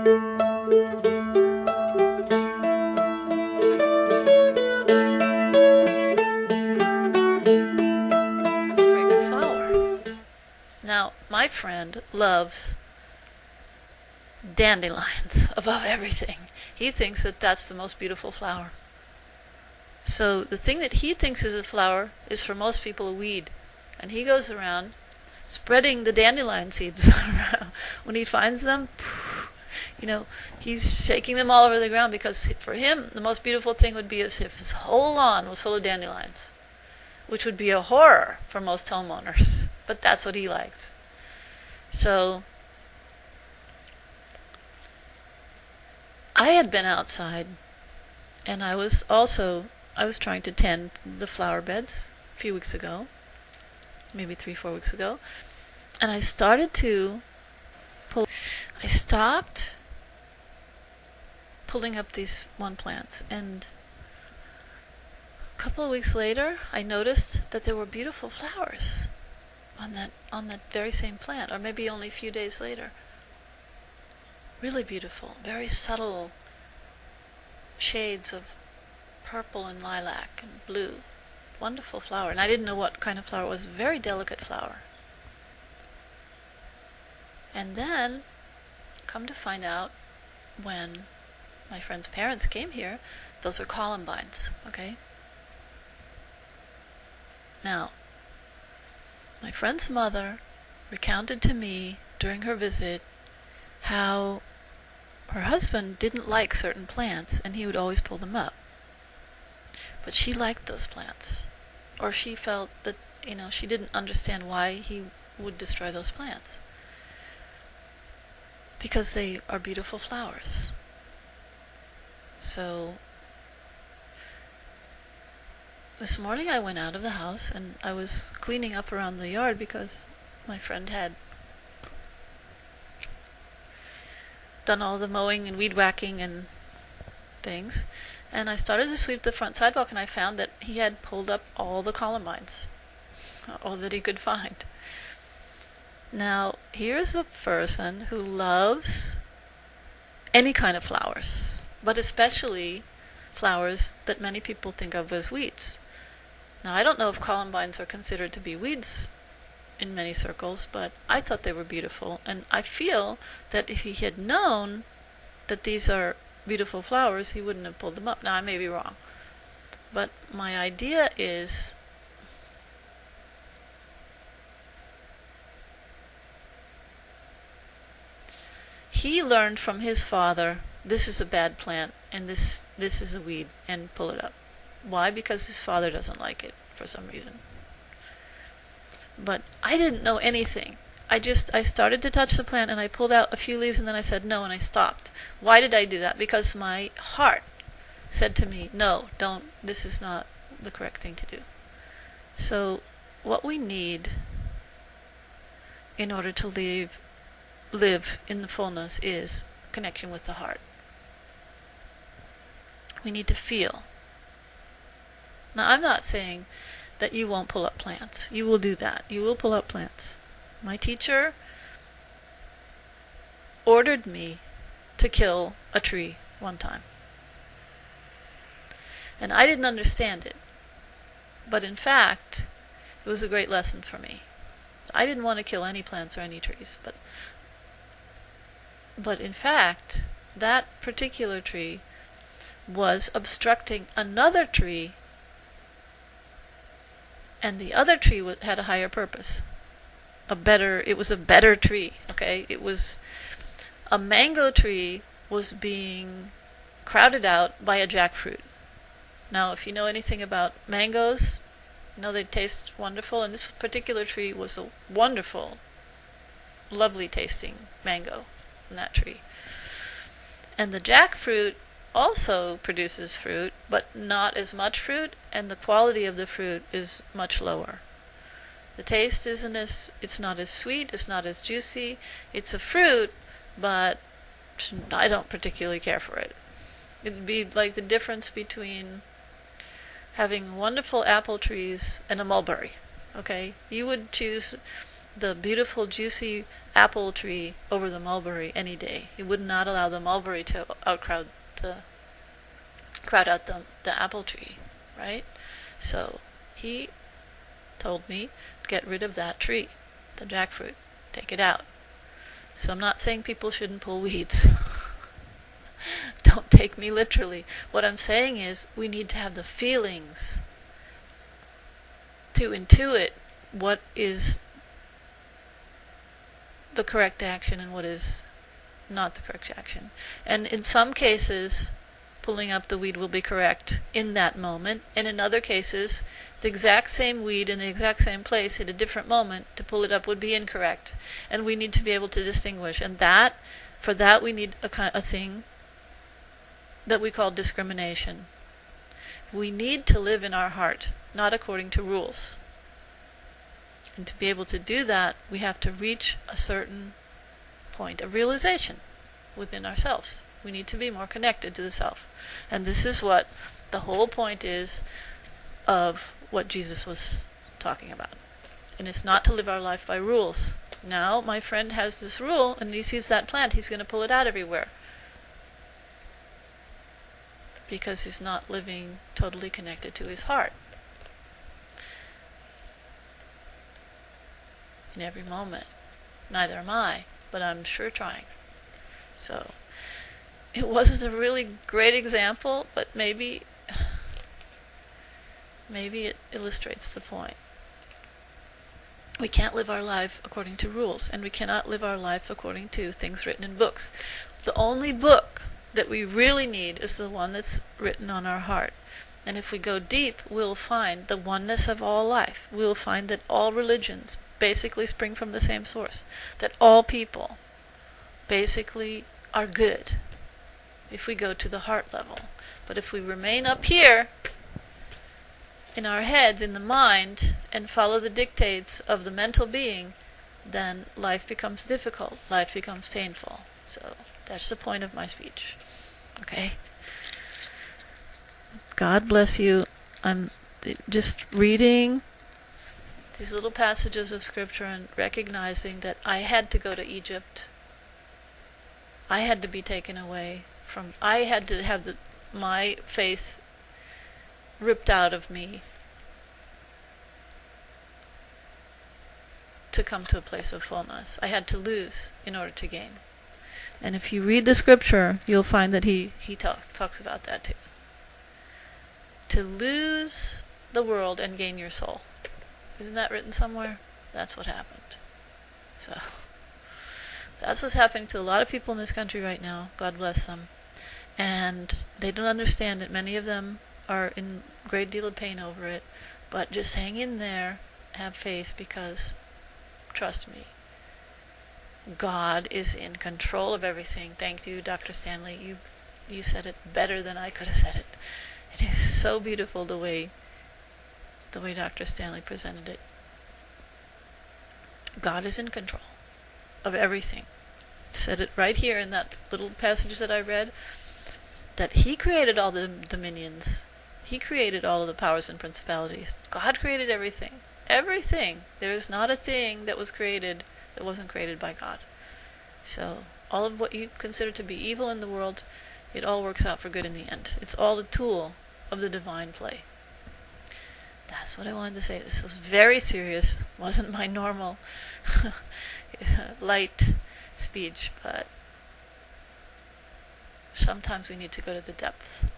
Fragrant flower. Now, my friend loves dandelions above everything. He thinks that that's the most beautiful flower. So the thing that he thinks is a flower is for most people a weed. And he goes around spreading the dandelion seeds around. When he finds them, he's shaking them all over the ground, because for him the most beautiful thing would be as if his whole lawn was full of dandelions, which would be a horror for most homeowners. But that's what he likes. So I had been outside, and I was trying to tend the flower beds a few weeks ago, maybe 3-4 weeks ago, and I stopped pulling up these one plants, and a couple of weeks later I noticed that there were beautiful flowers on that very same plant, or maybe only a few days later. Really beautiful, very subtle shades of purple and lilac and blue. Wonderful flower. And I didn't know what kind of flower it was. Very delicate flower. And then, come to find out, when my friend's parents came here, those are columbines, okay? Now, my friend's mother recounted to me during her visit how her husband didn't like certain plants, and he would always pull them up. But she liked those plants. Or she felt that, she didn't understand why he would destroy those plants. Because they are beautiful flowers. So, this morning I went out of the house, and I was cleaning up around the yard because my friend had done all the mowing and weed whacking and things, and I started to sweep the front sidewalk, and I found that he had pulled up all the columbines, all that he could find. Now, here's a person who loves any kind of flowers, but especially flowers that many people think of as weeds. Now, I don't know if columbines are considered to be weeds in many circles, but I thought they were beautiful, and I feel that if he had known that these are beautiful flowers, he wouldn't have pulled them up. Now, I may be wrong, but my idea is he learned from his father, this is a bad plant, and this is a weed, and pull it up. Why? Because his father doesn't like it for some reason. But I didn't know anything. I started to touch the plant, and I pulled out a few leaves, and then I said no, and I stopped. Why did I do that? Because my heart said to me, no, don't, this is not the correct thing to do. So what we need in order to live in the fullness is connection with the heart. We need to feel. Now, I'm not saying that you won't pull up plants. You will do that. You will pull up plants. My teacher ordered me to kill a tree one time. And I didn't understand it. But in fact, it was a great lesson for me. I didn't want to kill any plants or any trees, but in fact, that particular tree was obstructing another tree, and the other tree had a higher purpose. It was a better tree, okay? It was a mango tree was being crowded out by a jackfruit. Now, if you know anything about mangoes, you know they taste wonderful, and this particular tree was a wonderful, lovely tasting mango in that tree. And the jackfruit also produces fruit, but not as much fruit, and the quality of the fruit is much lower. The taste it's not as sweet, it's not as juicy. It's a fruit, but I don't particularly care for it. It'd be like the difference between having wonderful apple trees and a mulberry. Okay? You would choose the beautiful, juicy apple tree over the mulberry any day. He would not allow the mulberry to crowd out the apple tree, right? So he told me, get rid of that tree, the jackfruit, take it out. So I'm not saying people shouldn't pull weeds. Don't take me literally. What I'm saying is we need to have the feelings to intuit what is the correct action and what is not the correct action. And in some cases, pulling up the weed will be correct in that moment, and in other cases, the exact same weed in the exact same place at a different moment to pull it up would be incorrect. And we need to be able to distinguish. And for that we need a thing that we call discrimination. We need to live in our heart, not according to rules. And to be able to do that, we have to reach a certain point of realization within ourselves. We need to be more connected to the self. And this is what the whole point is of what Jesus was talking about. And it's not to live our life by rules. Now, my friend has this rule, and he sees that plant, he's going to pull it out everywhere. Because he's not living totally connected to his heart. In every moment. Neither am I, but I'm sure trying. So, it wasn't a really great example, but maybe it illustrates the point. We can't live our life according to rules, and we cannot live our life according to things written in books. The only book that we really need is the one that's written on our heart. And if we go deep, we'll find the oneness of all life. We'll find that all religions basically spring from the same source. That all people basically are good if we go to the heart level. But if we remain up here in our heads, in the mind, and follow the dictates of the mental being, then life becomes difficult. Life becomes painful. So that's the point of my speech. Okay? God bless you. I'm just reading these little passages of scripture and recognizing that I had to go to Egypt. I had to be taken away from... I had to have my faith ripped out of me to come to a place of fullness. I had to lose in order to gain. And if you read the scripture, you'll find that he talks about that too. To lose the world and gain your soul. Isn't that written somewhere? That's what happened. So that's what's happening to a lot of people in this country right now. God bless them. And they don't understand it. Many of them are in a great deal of pain over it. But just hang in there, have faith, because trust me, God is in control of everything. Thank you, Dr. Stanley. You said it better than I could have said it. It is so beautiful the way Dr. Stanley presented it. God is in control of everything. It said it right here in that little passage that I read, that he created all the dominions. He created all of the powers and principalities. God created everything. Everything. There is not a thing that was created that wasn't created by God. So all of what you consider to be evil in the world, it all works out for good in the end. It's all a tool of the divine play. That's what I wanted to say. This was very serious. Wasn't my normal light speech, but sometimes we need to go to the depth.